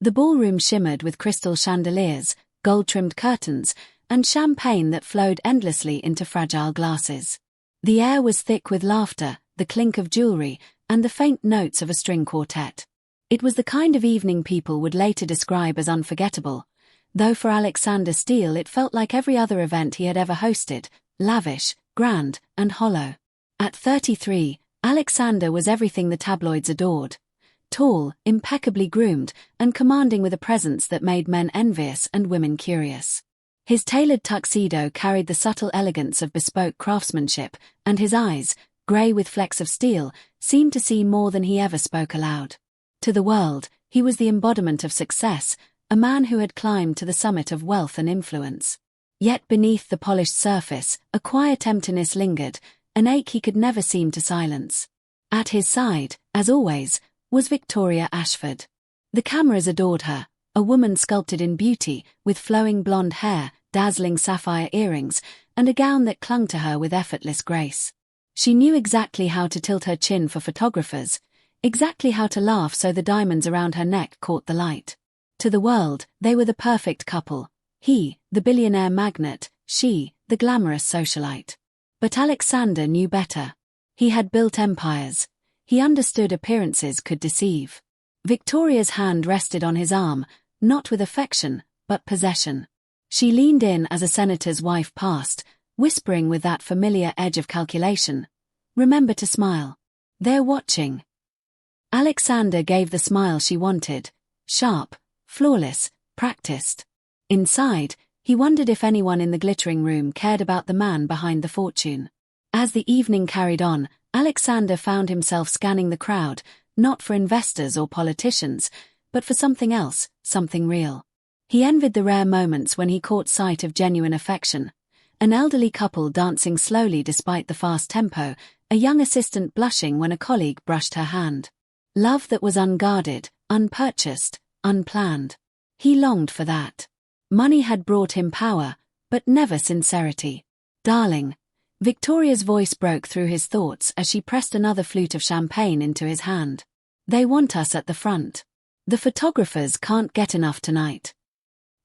The ballroom shimmered with crystal chandeliers, gold-trimmed curtains, and champagne that flowed endlessly into fragile glasses. The air was thick with laughter, the clink of jewelry, and the faint notes of a string quartet. It was the kind of evening people would later describe as unforgettable, though for Alexander Steele it felt like every other event he had ever hosted, lavish, grand, and hollow. At 33, Alexander was everything the tabloids adored. Tall, impeccably groomed, and commanding with a presence that made men envious and women curious. His tailored tuxedo carried the subtle elegance of bespoke craftsmanship, and his eyes, grey with flecks of steel, seemed to see more than he ever spoke aloud. To the world, he was the embodiment of success, a man who had climbed to the summit of wealth and influence. Yet beneath the polished surface, a quiet emptiness lingered, an ache he could never seem to silence. At his side, as always, was Victoria Ashford. The cameras adored her, a woman sculpted in beauty, with flowing blonde hair, dazzling sapphire earrings, and a gown that clung to her with effortless grace. She knew exactly how to tilt her chin for photographers, exactly how to laugh so the diamonds around her neck caught the light. To the world, they were the perfect couple. He, the billionaire magnate, she, the glamorous socialite. But Alexander knew better. He had built empires. He understood appearances could deceive. Victoria's hand rested on his arm, not with affection, but possession. She leaned in as a senator's wife passed, whispering with that familiar edge of calculation, "Remember to smile. They're watching." Alexander gave the smile she wanted, sharp, flawless, practiced. Inside, he wondered if anyone in the glittering room cared about the man behind the fortune. As the evening carried on, Alexander found himself scanning the crowd, not for investors or politicians, but for something else, something real. He envied the rare moments when he caught sight of genuine affection. An elderly couple dancing slowly despite the fast tempo, a young assistant blushing when a colleague brushed her hand. Love that was unguarded, unpurchased, unplanned. He longed for that. Money had brought him power, but never sincerity. "Darling." Victoria's voice broke through his thoughts as she pressed another flute of champagne into his hand. "They want us at the front. The photographers can't get enough tonight."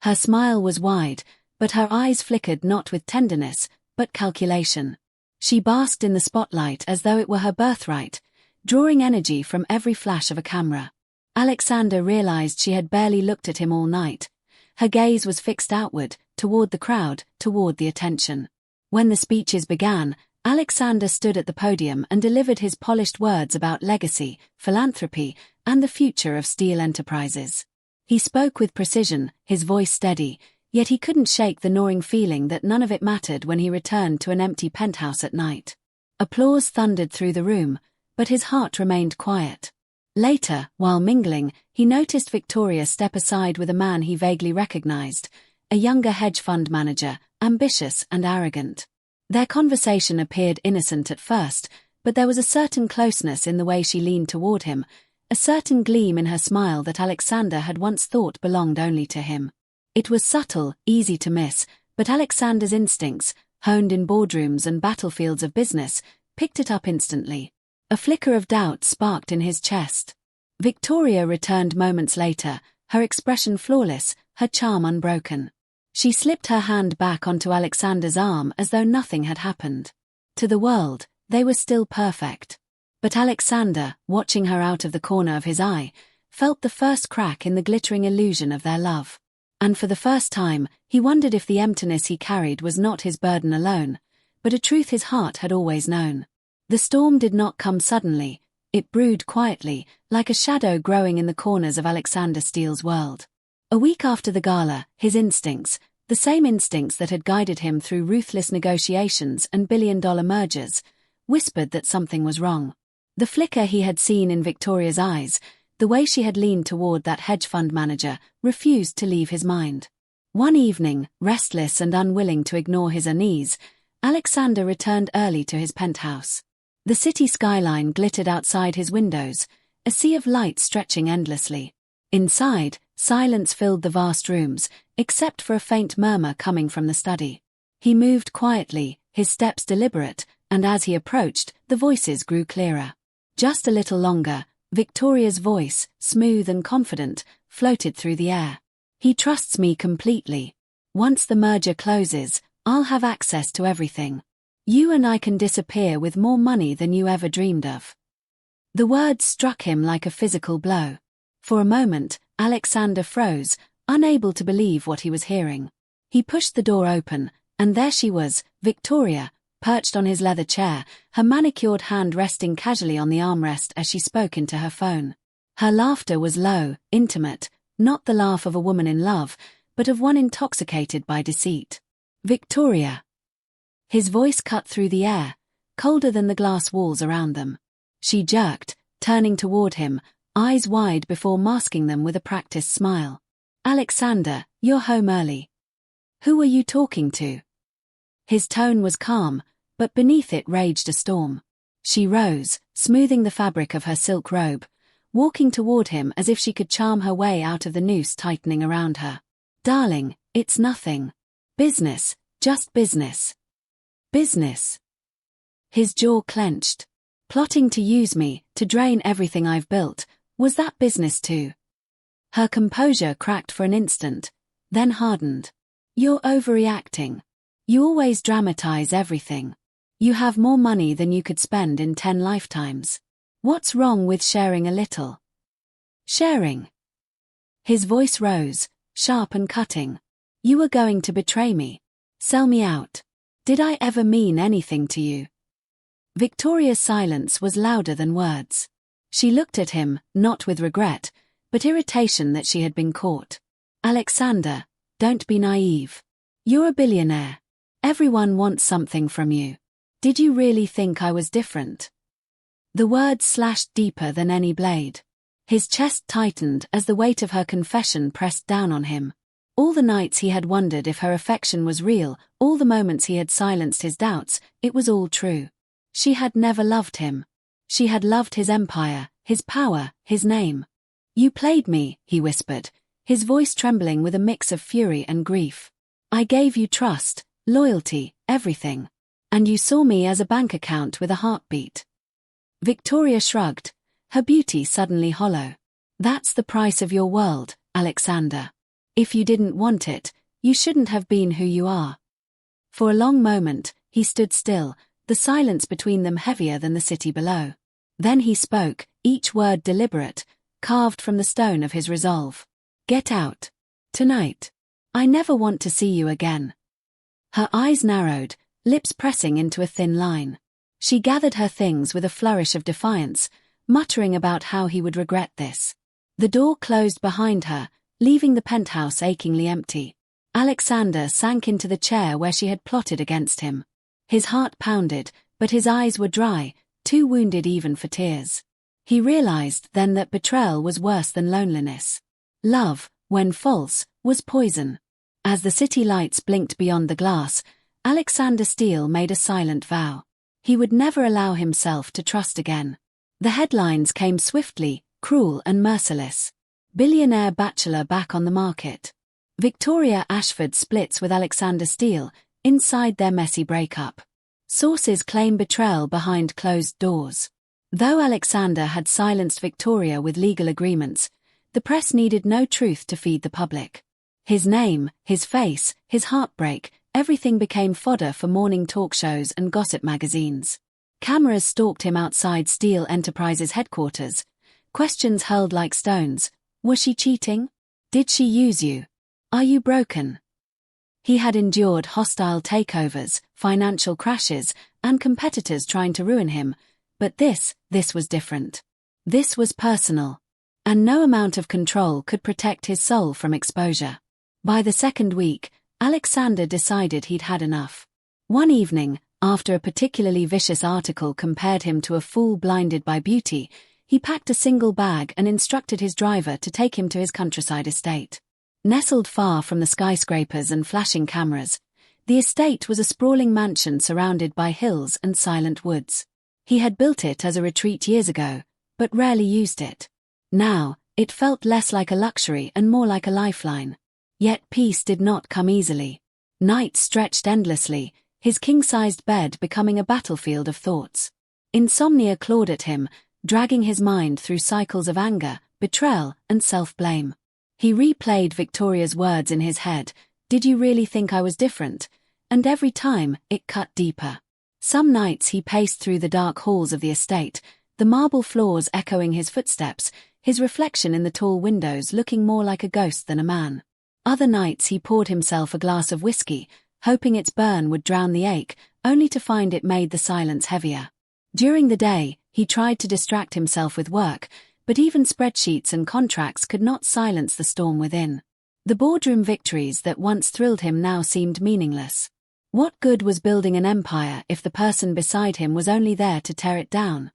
Her smile was wide, but her eyes flickered not with tenderness, but calculation. She basked in the spotlight as though it were her birthright, drawing energy from every flash of a camera. Alexander realized she had barely looked at him all night. Her gaze was fixed outward, toward the crowd, toward the attention. When the speeches began, Alexander stood at the podium and delivered his polished words about legacy, philanthropy, and the future of Steele enterprises. He spoke with precision, his voice steady, yet he couldn't shake the gnawing feeling that none of it mattered when he returned to an empty penthouse at night. Applause thundered through the room, but his heart remained quiet. Later, while mingling, he noticed Victoria step aside with a man he vaguely recognized, a younger hedge fund manager, ambitious and arrogant. Their conversation appeared innocent at first, but there was a certain closeness in the way she leaned toward him, a certain gleam in her smile that Alexander had once thought belonged only to him. It was subtle, easy to miss, but Alexander's instincts, honed in boardrooms and battlefields of business, picked it up instantly. A flicker of doubt sparked in his chest. Victoria returned moments later, her expression flawless, her charm unbroken. She slipped her hand back onto Alexander's arm as though nothing had happened. To the world, they were still perfect. But Alexander, watching her out of the corner of his eye, felt the first crack in the glittering illusion of their love. And for the first time, he wondered if the emptiness he carried was not his burden alone, but a truth his heart had always known. The storm did not come suddenly, it brewed quietly, like a shadow growing in the corners of Alexander Steele's world. A week after the gala, his instincts, the same instincts that had guided him through ruthless negotiations and billion-dollar mergers, whispered that something was wrong. The flicker he had seen in Victoria's eyes, the way she had leaned toward that hedge fund manager, refused to leave his mind. One evening, restless and unwilling to ignore his unease, Alexander returned early to his penthouse. The city skyline glittered outside his windows, a sea of light stretching endlessly. Inside, silence filled the vast rooms, except for a faint murmur coming from the study. He moved quietly, his steps deliberate, and as he approached, the voices grew clearer. Just a little longer, Victoria's voice, smooth and confident, floated through the air. He trusts me completely. Once the merger closes, I'll have access to everything. You and I can disappear with more money than you ever dreamed of. The words struck him like a physical blow. For a moment, Alexander froze, unable to believe what he was hearing. He pushed the door open, and there she was, Victoria, perched on his leather chair, her manicured hand resting casually on the armrest as she spoke into her phone. Her laughter was low, intimate, not the laugh of a woman in love, but of one intoxicated by deceit. Victoria. His voice cut through the air, colder than the glass walls around them. She jerked, turning toward him, eyes wide before masking them with a practiced smile. Alexander, you're home early. Who are you talking to? His tone was calm, but beneath it raged a storm. She rose, smoothing the fabric of her silk robe, walking toward him as if she could charm her way out of the noose tightening around her. Darling, it's nothing. Business, just business. Business. His jaw clenched. Plotting to use me, to drain everything I've built, was that business too? Her composure cracked for an instant, then hardened. You're overreacting. You always dramatize everything. You have more money than you could spend in 10 lifetimes. What's wrong with sharing a little? Sharing. His voice rose, sharp and cutting. You were going to betray me. Sell me out. Did I ever mean anything to you? Victoria's silence was louder than words. She looked at him, not with regret, but irritation that she had been caught. Alexander, don't be naive. You're a billionaire. Everyone wants something from you. Did you really think I was different? The words slashed deeper than any blade. His chest tightened as the weight of her confession pressed down on him. All the nights he had wondered if her affection was real, all the moments he had silenced his doubts, it was all true. She had never loved him. She had loved his empire, his power, his name. You played me, he whispered, his voice trembling with a mix of fury and grief. I gave you trust, loyalty, everything. And you saw me as a bank account with a heartbeat. Victoria shrugged, her beauty suddenly hollow. That's the price of your world, Alexander. If you didn't want it, you shouldn't have been who you are. For a long moment, he stood still, the silence between them heavier than the city below. Then he spoke, each word deliberate, carved from the stone of his resolve. Get out. Tonight. I never want to see you again. Her eyes narrowed, lips pressing into a thin line. She gathered her things with a flourish of defiance, muttering about how he would regret this. The door closed behind her, leaving the penthouse achingly empty. Alexander sank into the chair where she had plotted against him. His heart pounded, but his eyes were dry, too wounded even for tears. He realized then that betrayal was worse than loneliness. Love, when false, was poison. As the city lights blinked beyond the glass, Alexander Steele made a silent vow. He would never allow himself to trust again. The headlines came swiftly, cruel and merciless. Billionaire bachelor back on the market. Victoria Ashford splits with Alexander Steele, inside their messy breakup. Sources claim betrayal behind closed doors. Though Alexander had silenced Victoria with legal agreements, the press needed no truth to feed the public. His name, his face, his heartbreak, everything became fodder for morning talk shows and gossip magazines. Cameras stalked him outside Steele Enterprises headquarters. Questions hurled like stones. Was she cheating? Did she use you? Are you broken? He had endured hostile takeovers, financial crashes, and competitors trying to ruin him, but this was different. This was personal. And no amount of control could protect his soul from exposure. By the second week, Alexander decided he'd had enough. One evening, after a particularly vicious article compared him to a fool blinded by beauty, he packed a single bag and instructed his driver to take him to his countryside estate. Nestled far from the skyscrapers and flashing cameras, the estate was a sprawling mansion surrounded by hills and silent woods. He had built it as a retreat years ago, but rarely used it. Now, it felt less like a luxury and more like a lifeline. Yet peace did not come easily. Nights stretched endlessly, his king-sized bed becoming a battlefield of thoughts. Insomnia clawed at him, dragging his mind through cycles of anger, betrayal, and self-blame. He replayed Victoria's words in his head, "Did you really think I was different?" And every time, it cut deeper. Some nights he paced through the dark halls of the estate, the marble floors echoing his footsteps, his reflection in the tall windows looking more like a ghost than a man. Other nights he poured himself a glass of whiskey, hoping its burn would drown the ache, only to find it made the silence heavier. During the day, he tried to distract himself with work, but even spreadsheets and contracts could not silence the storm within. The boardroom victories that once thrilled him now seemed meaningless. What good was building an empire if the person beside him was only there to tear it down?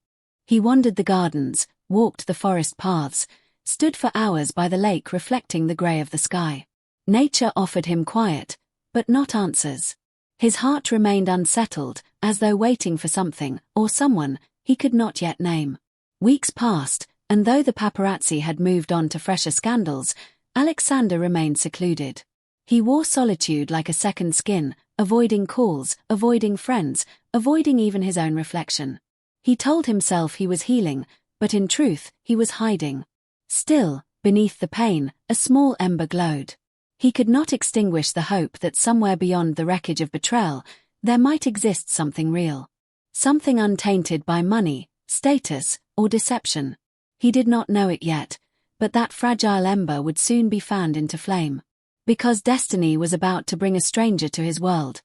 He wandered the gardens, walked the forest paths, stood for hours by the lake reflecting the grey of the sky. Nature offered him quiet, but not answers. His heart remained unsettled, as though waiting for something, or someone, he could not yet name. Weeks passed, and though the paparazzi had moved on to fresher scandals, Alexander remained secluded. He wore solitude like a second skin, avoiding calls, avoiding friends, avoiding even his own reflection. He told himself he was healing, but in truth, he was hiding. Still, beneath the pain, a small ember glowed. He could not extinguish the hope that somewhere beyond the wreckage of betrayal, there might exist something real. Something untainted by money, status, or deception. He did not know it yet, but that fragile ember would soon be fanned into flame. Because destiny was about to bring a stranger to his world,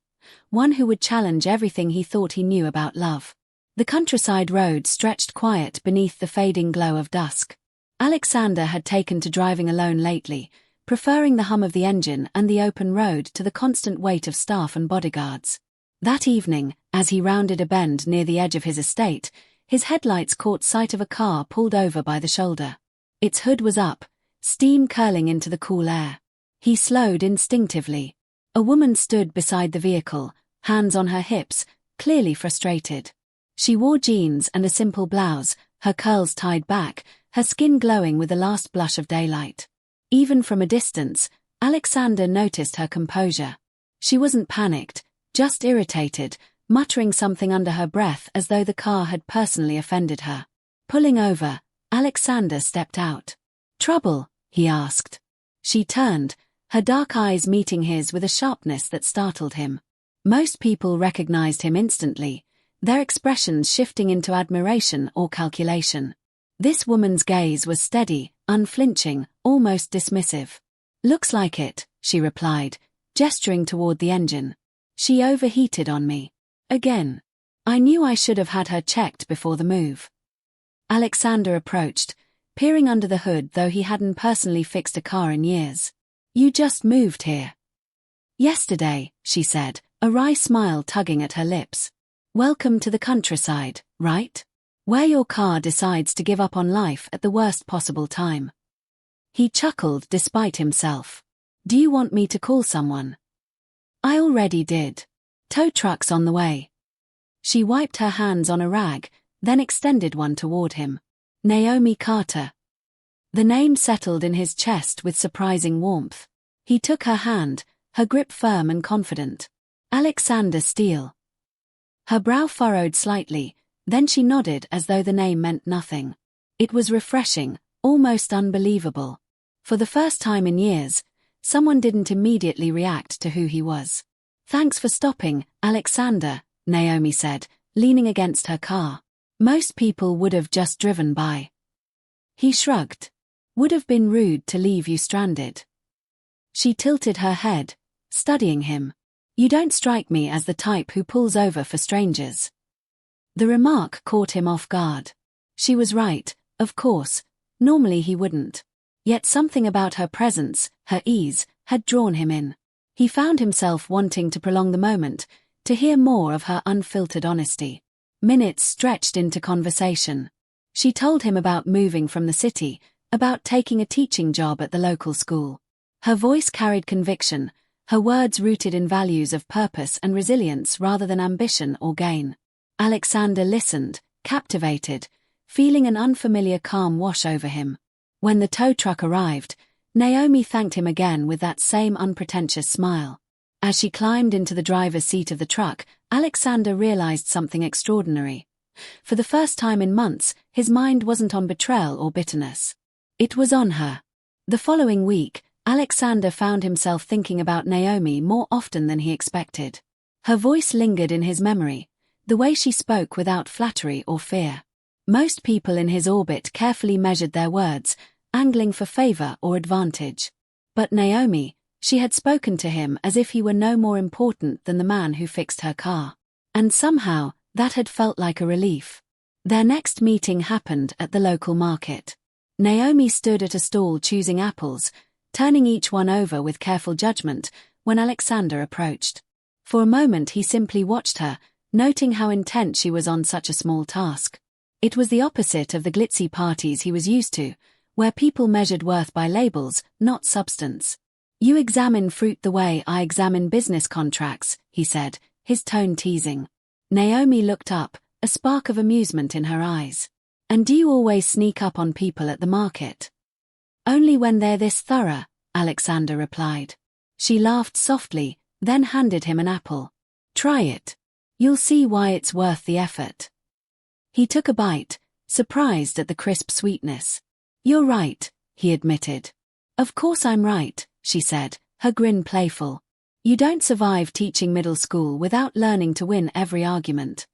one who would challenge everything he thought he knew about love. The countryside road stretched quiet beneath the fading glow of dusk. Alexander had taken to driving alone lately, preferring the hum of the engine and the open road to the constant weight of staff and bodyguards. That evening, as he rounded a bend near the edge of his estate, his headlights caught sight of a car pulled over by the shoulder. Its hood was up, steam curling into the cool air. He slowed instinctively. A woman stood beside the vehicle, hands on her hips, clearly frustrated. She wore jeans and a simple blouse, her curls tied back, her skin glowing with the last blush of daylight. Even from a distance, Alexander noticed her composure. She wasn't panicked, just irritated, muttering something under her breath as though the car had personally offended her. Pulling over, Alexander stepped out. "Trouble?" he asked. She turned, her dark eyes meeting his with a sharpness that startled him. Most people recognized him instantly, their expressions shifting into admiration or calculation. This woman's gaze was steady, unflinching, almost dismissive. "Looks like it," she replied, gesturing toward the engine. "She overheated on me. Again. I knew I should have had her checked before the move." Alexander approached, peering under the hood though he hadn't personally fixed a car in years. "You just moved here." "Yesterday," she said, a wry smile tugging at her lips. "Welcome to the countryside, right? Where your car decides to give up on life at the worst possible time." He chuckled despite himself. "Do you want me to call someone?" "I already did. Tow truck's on the way." She wiped her hands on a rag, then extended one toward him. "Naomi Carter." The name settled in his chest with surprising warmth. He took her hand, her grip firm and confident. "Alexander Steele." Her brow furrowed slightly, then she nodded as though the name meant nothing. It was refreshing, almost unbelievable. For the first time in years, someone didn't immediately react to who he was. "Thanks for stopping, Alexander," Naomi said, leaning against her car. "Most people would have just driven by." He shrugged. "Would have been rude to leave you stranded." She tilted her head, studying him. "You don't strike me as the type who pulls over for strangers." The remark caught him off guard. She was right, of course, normally he wouldn't. Yet something about her presence, her ease, had drawn him in. He found himself wanting to prolong the moment, to hear more of her unfiltered honesty. Minutes stretched into conversation. She told him about moving from the city, about taking a teaching job at the local school. Her voice carried conviction, her words rooted in values of purpose and resilience rather than ambition or gain. Alexander listened, captivated, feeling an unfamiliar calm wash over him. When the tow truck arrived, Naomi thanked him again with that same unpretentious smile. As she climbed into the driver's seat of the truck, Alexander realized something extraordinary. For the first time in months, his mind wasn't on betrayal or bitterness. It was on her. The following week, Alexander found himself thinking about Naomi more often than he expected. Her voice lingered in his memory, the way she spoke without flattery or fear. Most people in his orbit carefully measured their words, angling for favor or advantage. But Naomi, she had spoken to him as if he were no more important than the man who fixed her car. And somehow, that had felt like a relief. Their next meeting happened at the local market. Naomi stood at a stall choosing apples, turning each one over with careful judgment, when Alexander approached. For a moment he simply watched her, noting how intent she was on such a small task. It was the opposite of the glitzy parties he was used to, where people measured worth by labels, not substance. "You examine fruit the way I examine business contracts," he said, his tone teasing. Naomi looked up, a spark of amusement in her eyes. "And do you always sneak up on people at the market?" "Only when they're this thorough," Alexander replied. She laughed softly, then handed him an apple. "Try it. You'll see why it's worth the effort." He took a bite, surprised at the crisp sweetness. "You're right," he admitted. "Of course I'm right," she said, her grin playful. "You don't survive teaching middle school without learning to win every argument."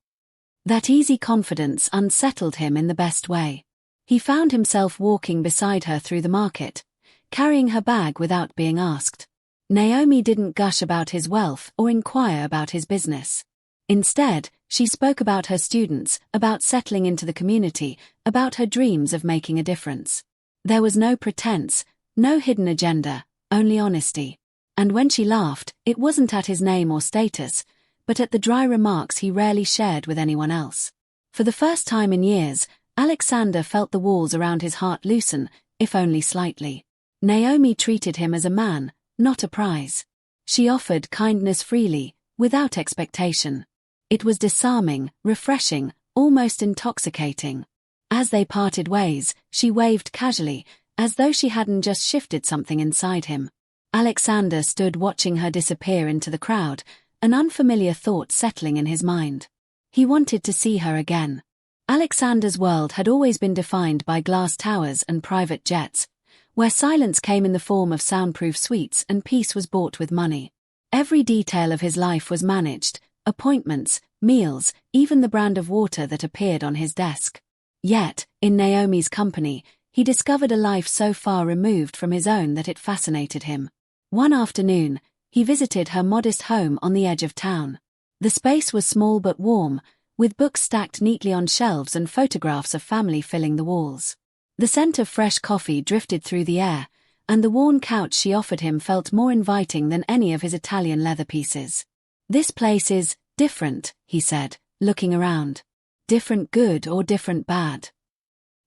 That easy confidence unsettled him in the best way. He found himself walking beside her through the market, carrying her bag without being asked. Naomi didn't gush about his wealth or inquire about his business. Instead, she spoke about her students, about settling into the community, about her dreams of making a difference. There was no pretense, no hidden agenda, only honesty. And when she laughed, it wasn't at his name or status, but at the dry remarks he rarely shared with anyone else. For the first time in years, Alexander felt the walls around his heart loosen, if only slightly. Naomi treated him as a man, not a prize. She offered kindness freely, without expectation. It was disarming, refreshing, almost intoxicating. As they parted ways, she waved casually, as though she hadn't just shifted something inside him. Alexander stood watching her disappear into the crowd, an unfamiliar thought settling in his mind. He wanted to see her again. Alexander's world had always been defined by glass towers and private jets, where silence came in the form of soundproof suites and peace was bought with money. Every detail of his life was managed, appointments, meals, even the brand of water that appeared on his desk. Yet, in Naomi's company, he discovered a life so far removed from his own that it fascinated him. One afternoon, he visited her modest home on the edge of town. The space was small but warm, with books stacked neatly on shelves and photographs of family filling the walls. The scent of fresh coffee drifted through the air, and the worn couch she offered him felt more inviting than any of his Italian leather pieces. "This place is different," he said, looking around. "Different good or different bad?"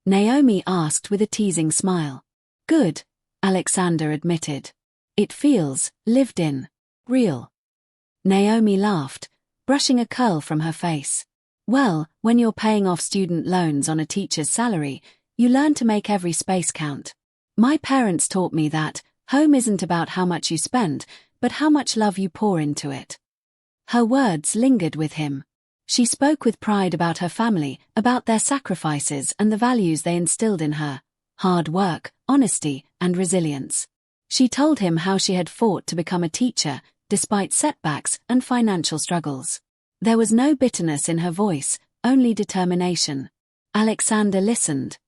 Naomi asked with a teasing smile. "Good," Alexander admitted. "It feels lived in, real." Naomi laughed, brushing a curl from her face. "Well, when you're paying off student loans on a teacher's salary, you learn to make every space count. My parents taught me that home isn't about how much you spend, but how much love you pour into it." Her words lingered with him. She spoke with pride about her family, about their sacrifices and the values they instilled in her: hard work, honesty, and resilience. She told him how she had fought to become a teacher, despite setbacks and financial struggles. There was no bitterness in her voice, only determination. Alexander listened,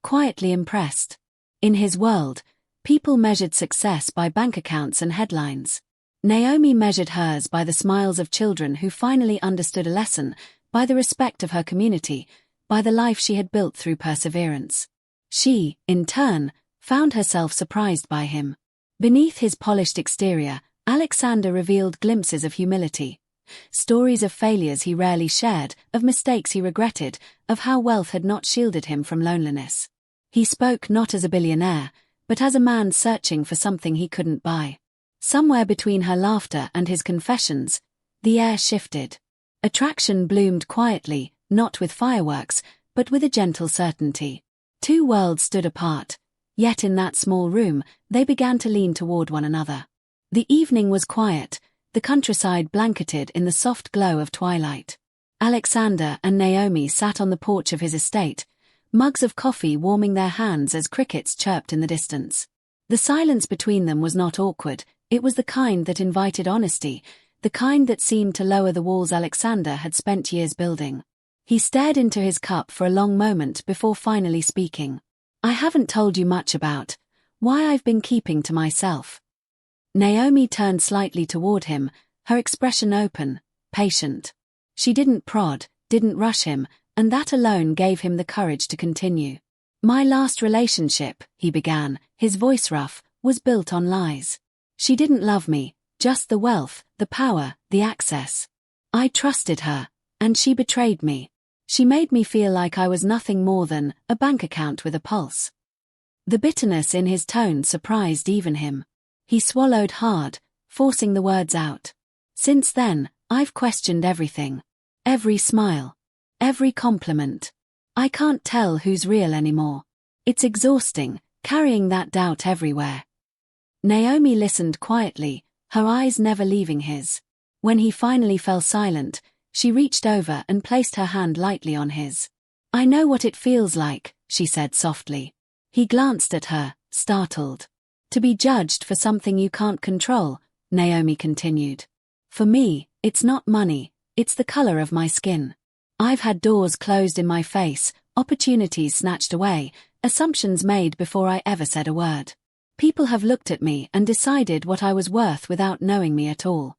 quietly impressed. In his world, people measured success by bank accounts and headlines. Naomi measured hers by the smiles of children who finally understood a lesson, by the respect of her community, by the life she had built through perseverance. She, in turn, found herself surprised by him. Beneath his polished exterior, Alexander revealed glimpses of humility. Stories of failures he rarely shared, of mistakes he regretted, of how wealth had not shielded him from loneliness. He spoke not as a billionaire, but as a man searching for something he couldn't buy. Somewhere between her laughter and his confessions, the air shifted. Attraction bloomed quietly, not with fireworks, but with a gentle certainty. Two worlds stood apart, yet in that small room, they began to lean toward one another. The evening was quiet, the countryside blanketed in the soft glow of twilight. Alexander and Naomi sat on the porch of his estate, mugs of coffee warming their hands as crickets chirped in the distance. The silence between them was not awkward, it was the kind that invited honesty, the kind that seemed to lower the walls Alexander had spent years building. He stared into his cup for a long moment before finally speaking. "I haven't told you much about why I've been keeping to myself." Naomi turned slightly toward him, her expression open, patient. She didn't prod, didn't rush him, and that alone gave him the courage to continue. "My last relationship," he began, his voice rough, "was built on lies. She didn't love me, just the wealth, the power, the access. I trusted her, and she betrayed me. She made me feel like I was nothing more than a bank account with a pulse." The bitterness in his tone surprised even him. He swallowed hard, forcing the words out. "Since then, I've questioned everything. Every smile. Every compliment. I can't tell who's real anymore. It's exhausting, carrying that doubt everywhere." Naomi listened quietly, her eyes never leaving his. When he finally fell silent, she reached over and placed her hand lightly on his. "I know what it feels like," she said softly. He glanced at her, startled. "To be judged for something you can't control," Naomi continued. "For me, it's not money, it's the color of my skin. I've had doors closed in my face, opportunities snatched away, assumptions made before I ever said a word. People have looked at me and decided what I was worth without knowing me at all."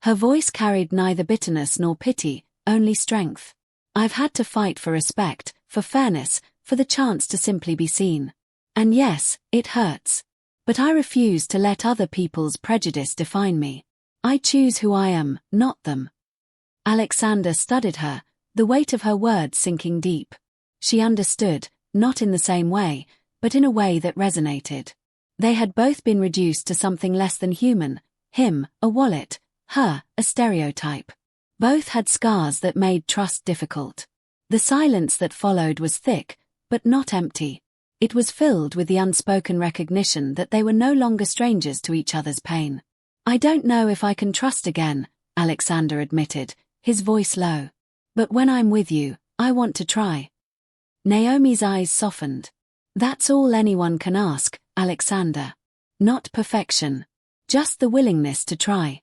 Her voice carried neither bitterness nor pity, only strength. "I've had to fight for respect, for fairness, for the chance to simply be seen. And yes, it hurts. But I refuse to let other people's prejudice define me. I choose who I am, not them." Alexander studied her, the weight of her words sinking deep. She understood, not in the same way, but in a way that resonated. They had both been reduced to something less than human, him, a wallet, her, a stereotype. Both had scars that made trust difficult. The silence that followed was thick, but not empty. It was filled with the unspoken recognition that they were no longer strangers to each other's pain. "I don't know if I can trust again," Alexander admitted, his voice low. "But when I'm with you, I want to try." Naomi's eyes softened. "That's all anyone can ask, Alexander. Not perfection. Just the willingness to try."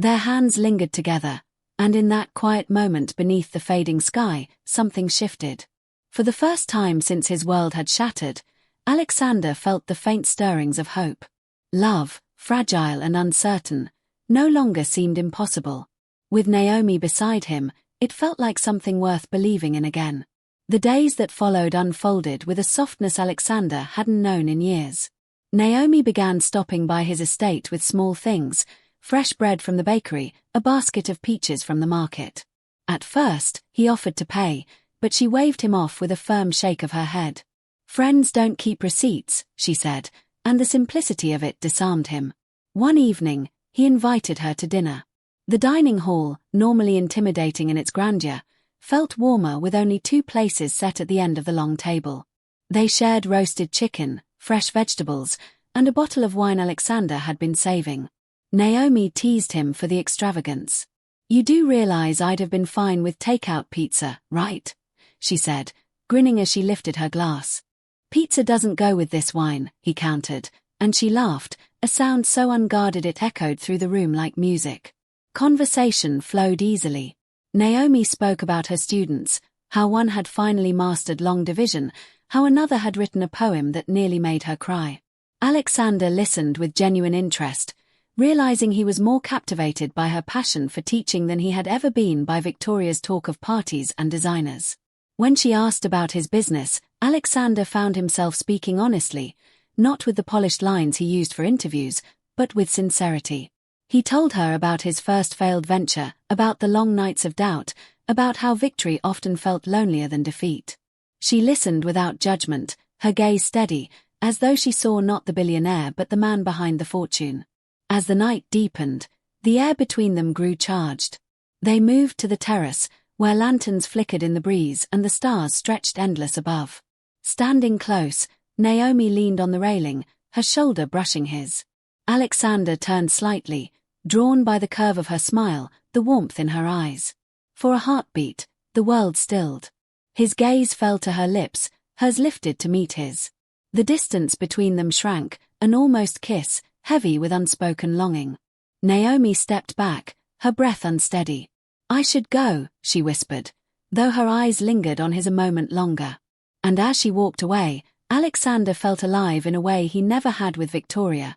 Their hands lingered together, and in that quiet moment beneath the fading sky, something shifted. For the first time since his world had shattered, Alexander felt the faint stirrings of hope. Love, fragile and uncertain, no longer seemed impossible. With Naomi beside him, it felt like something worth believing in again. The days that followed unfolded with a softness Alexander hadn't known in years. Naomi began stopping by his estate with small things, fresh bread from the bakery, a basket of peaches from the market. At first, he offered to pay, but she waved him off with a firm shake of her head. "Friends don't keep receipts," she said, and the simplicity of it disarmed him. One evening, he invited her to dinner. The dining hall, normally intimidating in its grandeur, felt warmer with only 2 places set at the end of the long table. They shared roasted chicken, fresh vegetables, and a bottle of wine Alexander had been saving. Naomi teased him for the extravagance. "You do realize I'd have been fine with takeout pizza, right?" she said, grinning as she lifted her glass. "Pizza doesn't go with this wine," he countered, and she laughed, a sound so unguarded it echoed through the room like music. Conversation flowed easily. Naomi spoke about her students, how one had finally mastered long division, how another had written a poem that nearly made her cry. Alexander listened with genuine interest, realizing he was more captivated by her passion for teaching than he had ever been by Victoria's talk of parties and designers. When she asked about his business, Alexander found himself speaking honestly, not with the polished lines he used for interviews, but with sincerity. He told her about his first failed venture, about the long nights of doubt, about how victory often felt lonelier than defeat. She listened without judgment, her gaze steady, as though she saw not the billionaire but the man behind the fortune. As the night deepened, the air between them grew charged. They moved to the terrace, where lanterns flickered in the breeze and the stars stretched endless above. Standing close, Naomi leaned on the railing, her shoulder brushing his. Alexander turned slightly, drawn by the curve of her smile, the warmth in her eyes. For a heartbeat, the world stilled. His gaze fell to her lips, hers lifted to meet his. The distance between them shrank, an almost kiss, heavy with unspoken longing. Naomi stepped back, her breath unsteady. "I should go," she whispered, though her eyes lingered on his a moment longer. And as she walked away, Alexander felt alive in a way he never had with Victoria.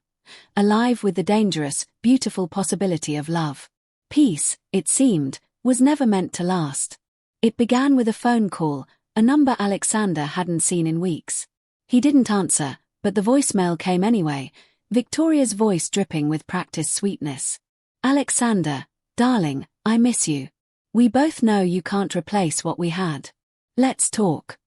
Alive with the dangerous, beautiful possibility of love. Peace, it seemed, was never meant to last. It began with a phone call, a number Alexander hadn't seen in weeks. He didn't answer, but the voicemail came anyway, Victoria's voice dripping with practiced sweetness. "Alexander, darling, I miss you. We both know you can't replace what we had. Let's talk."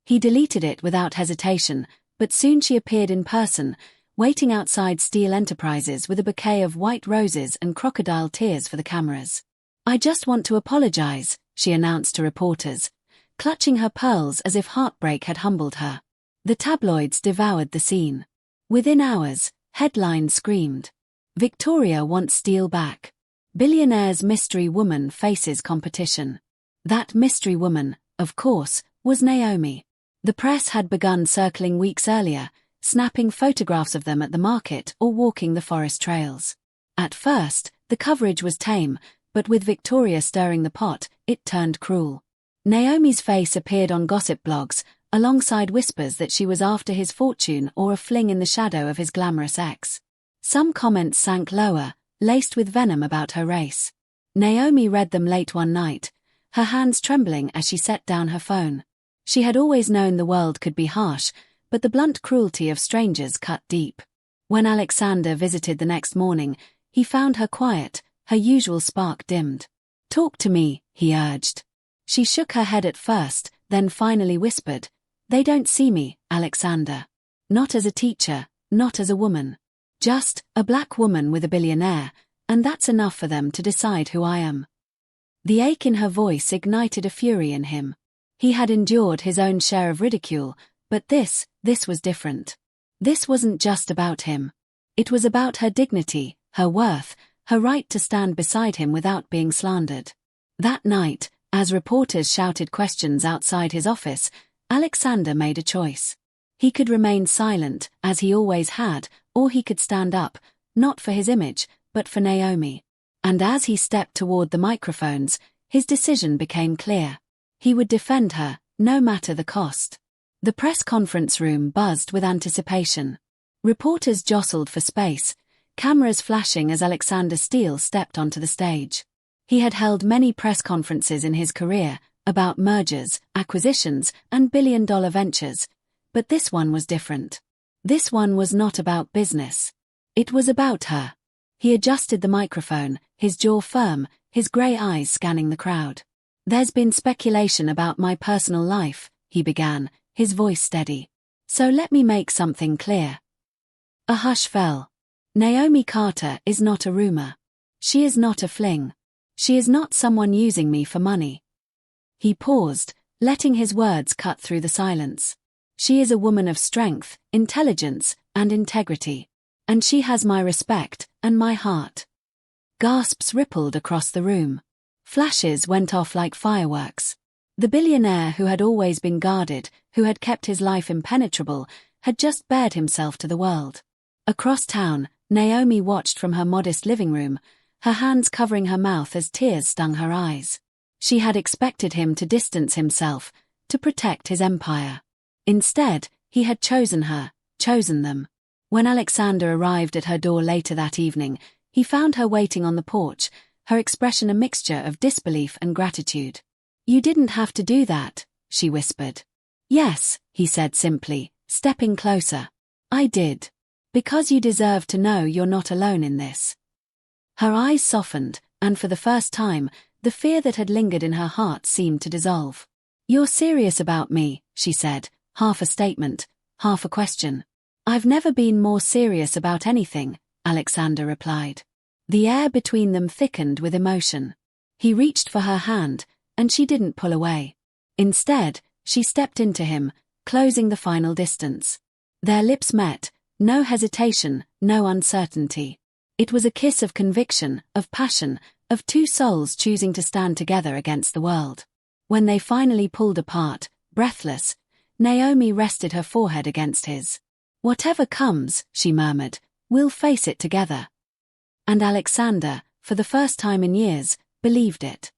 He deleted it without hesitation, but soon she appeared in person, waiting outside Steel Enterprises with a bouquet of white roses and crocodile tears for the cameras. "I just want to apologize," she announced to reporters, clutching her pearls as if heartbreak had humbled her. The tabloids devoured the scene. Within hours, headlines screamed, "Victoria wants Steel back. Billionaire's mystery woman faces competition." That mystery woman, of course, was Naomi. The press had begun circling weeks earlier, snapping photographs of them at the market or walking the forest trails. At first, the coverage was tame, but with Victoria stirring the pot, it turned cruel. Naomi's face appeared on gossip blogs, alongside whispers that she was after his fortune or a fling in the shadow of his glamorous ex. Some comments sank lower, laced with venom about her race. Naomi read them late one night, her hands trembling as she set down her phone. She had always known the world could be harsh, but the blunt cruelty of strangers cut deep. When Alexander visited the next morning, he found her quiet, her usual spark dimmed. "Talk to me," he urged. She shook her head at first, then finally whispered, "They don't see me, Alexander. Not as a teacher, not as a woman. Just a black woman with a billionaire, and that's enough for them to decide who I am." The ache in her voice ignited a fury in him. He had endured his own share of ridicule, but this was different. This wasn't just about him. It was about her dignity, her worth, her right to stand beside him without being slandered. That night, as reporters shouted questions outside his office, Alexander made a choice. He could remain silent, as he always had, or he could stand up, not for his image, but for Naomi. And as he stepped toward the microphones, his decision became clear. He would defend her, no matter the cost. The press conference room buzzed with anticipation. Reporters jostled for space, cameras flashing as Alexander Steel stepped onto the stage. He had held many press conferences in his career, about mergers, acquisitions, and billion-dollar ventures, but this one was different. This one was not about business. It was about her. He adjusted the microphone, his jaw firm, his grey eyes scanning the crowd. "There's been speculation about my personal life," he began, his voice steady. "So let me make something clear." A hush fell. Naomi Carter is not a rumor. She is not a fling. She is not someone using me for money. He paused, letting his words cut through the silence. She is a woman of strength, intelligence, and integrity. And she has my respect, and my heart. Gasps rippled across the room. Flashes went off like fireworks. The billionaire who had always been guarded, who had kept his life impenetrable, had just bared himself to the world. Across town, Naomi watched from her modest living room, her hands covering her mouth as tears stung her eyes. She had expected him to distance himself, to protect his empire. Instead, he had chosen her, chosen them. When Alexander arrived at her door later that evening, he found her waiting on the porch, her expression a mixture of disbelief and gratitude. "You didn't have to do that," she whispered. "Yes," he said simply, stepping closer. "I did. Because you deserve to know you're not alone in this." Her eyes softened, and for the first time, the fear that had lingered in her heart seemed to dissolve. "You're serious about me," she said, half a statement, half a question. "I've never been more serious about anything," Alexander replied. The air between them thickened with emotion. He reached for her hand, and she didn't pull away. Instead, she stepped into him, closing the final distance. Their lips met, no hesitation, no uncertainty. It was a kiss of conviction, of passion, of two souls choosing to stand together against the world. When they finally pulled apart, breathless, Naomi rested her forehead against his. "Whatever comes," she murmured, "we'll face it together." And Alexander, for the first time in years, believed it.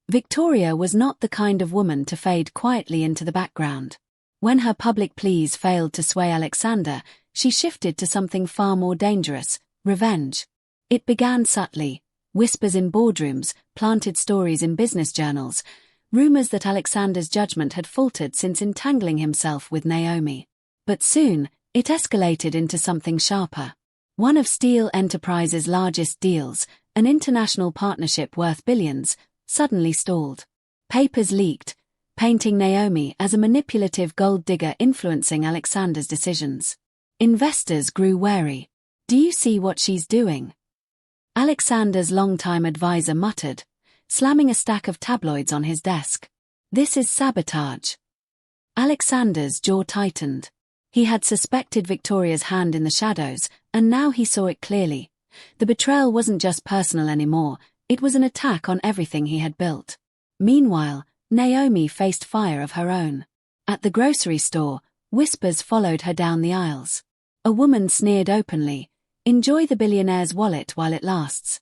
Victoria was not the kind of woman to fade quietly into the background. When her public pleas failed to sway Alexander, she shifted to something far more dangerous: revenge. It began subtly: whispers in boardrooms, planted stories in business journals, rumors that Alexander's judgment had faltered since entangling himself with Naomi. But soon, it escalated into something sharper. One of Steel Enterprises' largest deals, an international partnership worth billions, suddenly stalled. Papers leaked, painting Naomi as a manipulative gold digger influencing Alexander's decisions. Investors grew wary. "Do you see what she's doing?" Alexander's longtime advisor muttered, slamming a stack of tabloids on his desk. "This is sabotage." Alexander's jaw tightened. He had suspected Victoria's hand in the shadows, and now he saw it clearly. The betrayal wasn't just personal anymore, it was an attack on everything he had built. Meanwhile, Naomi faced fire of her own. At the grocery store, whispers followed her down the aisles. A woman sneered openly, "Enjoy the billionaire's wallet while it lasts."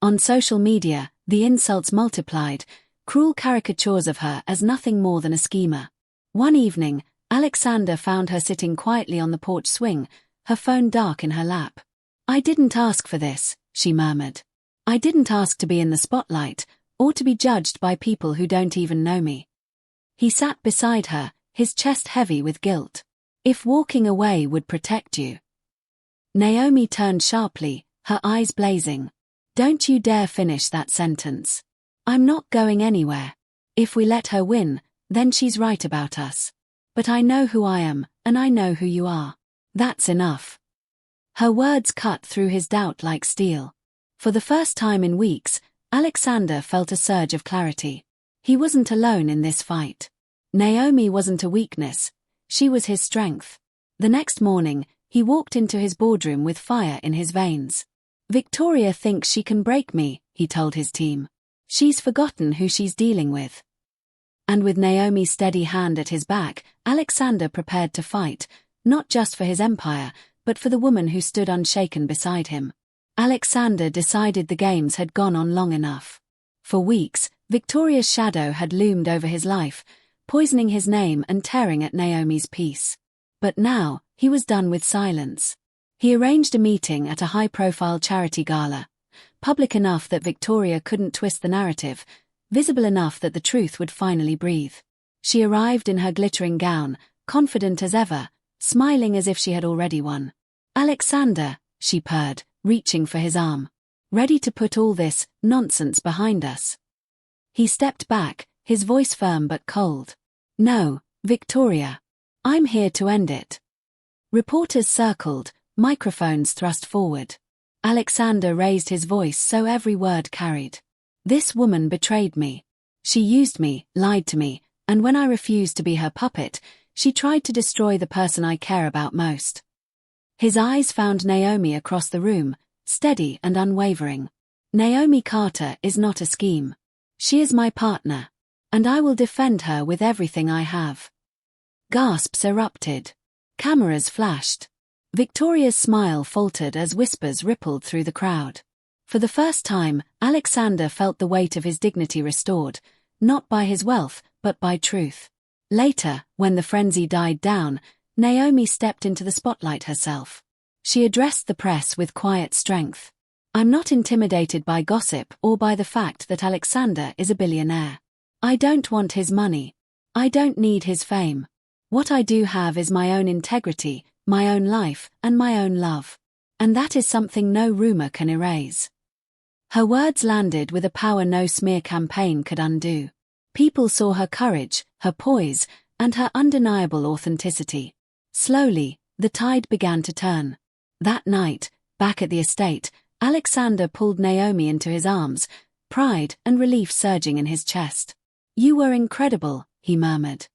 On social media, the insults multiplied, cruel caricatures of her as nothing more than a schemer. One evening, Alexander found her sitting quietly on the porch swing, her phone dark in her lap. "I didn't ask for this," she murmured. "I didn't ask to be in the spotlight, or to be judged by people who don't even know me." He sat beside her, his chest heavy with guilt. "If walking away would protect you." Naomi turned sharply, her eyes blazing. "Don't you dare finish that sentence. I'm not going anywhere. If we let her win, then she's right about us. But I know who I am, and I know who you are. That's enough." Her words cut through his doubt like steel. For the first time in weeks, Alexander felt a surge of clarity. He wasn't alone in this fight. Naomi wasn't a weakness, she was his strength. The next morning, he walked into his boardroom with fire in his veins. "Victoria thinks she can break me," he told his team. "She's forgotten who she's dealing with." And with Naomi's steady hand at his back, Alexander prepared to fight, not just for his empire, but for the woman who stood unshaken beside him. Alexander decided the games had gone on long enough. For weeks, Victoria's shadow had loomed over his life, poisoning his name and tearing at Naomi's peace. But now, he was done with silence. He arranged a meeting at a high-profile charity gala, public enough that Victoria couldn't twist the narrative, visible enough that the truth would finally breathe. She arrived in her glittering gown, confident as ever, smiling as if she had already won. "Alexander," she purred, reaching for his arm. "Ready to put all this nonsense behind us?" He stepped back, his voice firm but cold. "No, Victoria. I'm here to end it." Reporters circled, microphones thrust forward. Alexander raised his voice so every word carried. "This woman betrayed me. She used me, lied to me, and when I refused to be her puppet, she tried to destroy the person I care about most." His eyes found Naomi across the room, steady and unwavering. "Naomi Carter is not a scheme. She is my partner. And I will defend her with everything I have." Gasps erupted. Cameras flashed. Victoria's smile faltered as whispers rippled through the crowd. For the first time, Alexander felt the weight of his dignity restored, not by his wealth, but by truth. Later, when the frenzy died down, Naomi stepped into the spotlight herself. She addressed the press with quiet strength. "I'm not intimidated by gossip or by the fact that Alexander is a billionaire. I don't want his money. I don't need his fame. What I do have is my own integrity, my own life, and my own love. And that is something no rumor can erase." Her words landed with a power no smear campaign could undo. People saw her courage, her poise, and her undeniable authenticity. Slowly, the tide began to turn. That night, back at the estate, Alexander pulled Naomi into his arms, pride and relief surging in his chest. "You were incredible," he murmured.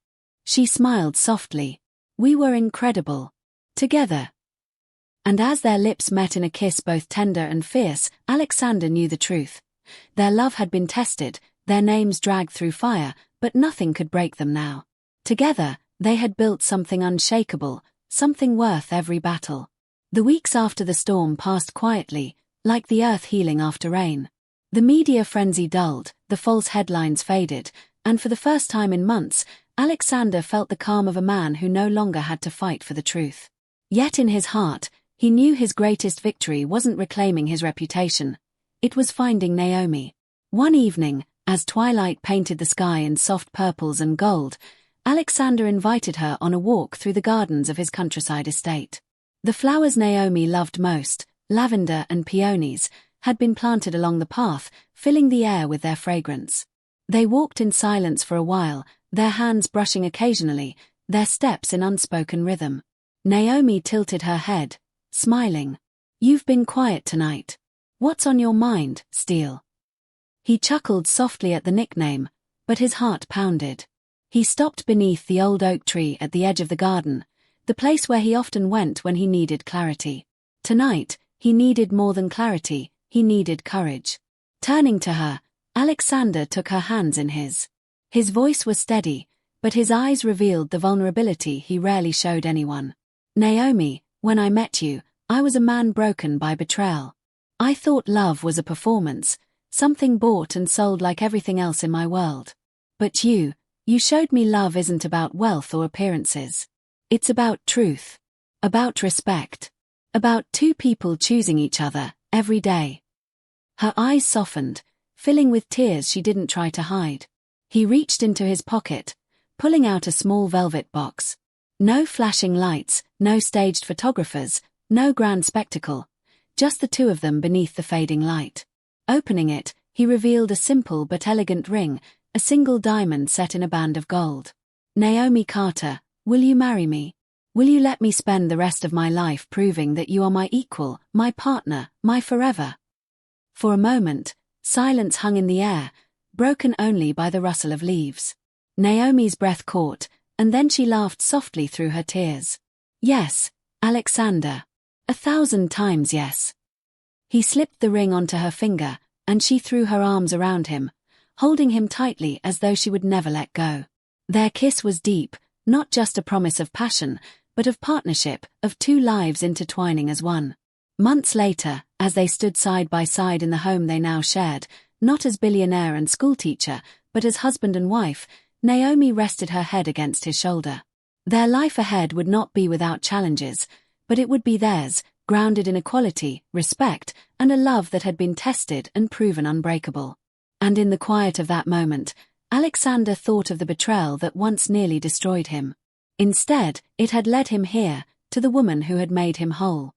She smiled softly. "We were incredible. Together." And as their lips met in a kiss both tender and fierce, Alexander knew the truth. Their love had been tested, their names dragged through fire, but nothing could break them now. Together, They had built something unshakable, something worth every battle. The weeks after the storm passed quietly, like the earth healing after rain. The media frenzy dulled, the false headlines faded, and for the first time in months, Alexander felt the calm of a man who no longer had to fight for the truth. Yet in his heart, he knew his greatest victory wasn't reclaiming his reputation. It was finding Naomi. One evening, as twilight painted the sky in soft purples and gold, Alexander invited her on a walk through the gardens of his countryside estate. The flowers Naomi loved most, lavender and peonies, had been planted along the path, filling the air with their fragrance. They walked in silence for a while, their hands brushing occasionally, their steps in unspoken rhythm. Naomi tilted her head, smiling. "You've been quiet tonight. What's on your mind, Steele?" He chuckled softly at the nickname, but his heart pounded. He stopped beneath the old oak tree at the edge of the garden, the place where he often went when he needed clarity. Tonight, he needed more than clarity, he needed courage. Turning to her, Alexander took her hands in his. His voice was steady, but his eyes revealed the vulnerability he rarely showed anyone. "Naomi, when I met you, I was a man broken by betrayal. I thought love was a performance, something bought and sold like everything else in my world. But you showed me love isn't about wealth or appearances. It's about truth. About respect. About two people choosing each other, every day." Her eyes softened, filling with tears she didn't try to hide. He reached into his pocket, pulling out a small velvet box. No flashing lights, no staged photographers, no grand spectacle, just the two of them beneath the fading light. Opening it, he revealed a simple but elegant ring, a single diamond set in a band of gold. "Naomi Carter, will you marry me? Will you let me spend the rest of my life proving that you are my equal, my partner, my forever?" For a moment, silence hung in the air, broken only by the rustle of leaves. Naomi's breath caught, and then she laughed softly through her tears. "Yes, Alexander. 1,000 times yes." He slipped the ring onto her finger, and she threw her arms around him, holding him tightly as though she would never let go. Their kiss was deep, not just a promise of passion, but of partnership, of two lives intertwining as one. Months later, as they stood side by side in the home they now shared, not as billionaire and schoolteacher, but as husband and wife, Naomi rested her head against his shoulder. Their life ahead would not be without challenges, but it would be theirs, grounded in equality, respect, and a love that had been tested and proven unbreakable. And in the quiet of that moment, Alexander thought of the betrayal that once nearly destroyed him. Instead, it had led him here, to the woman who had made him whole.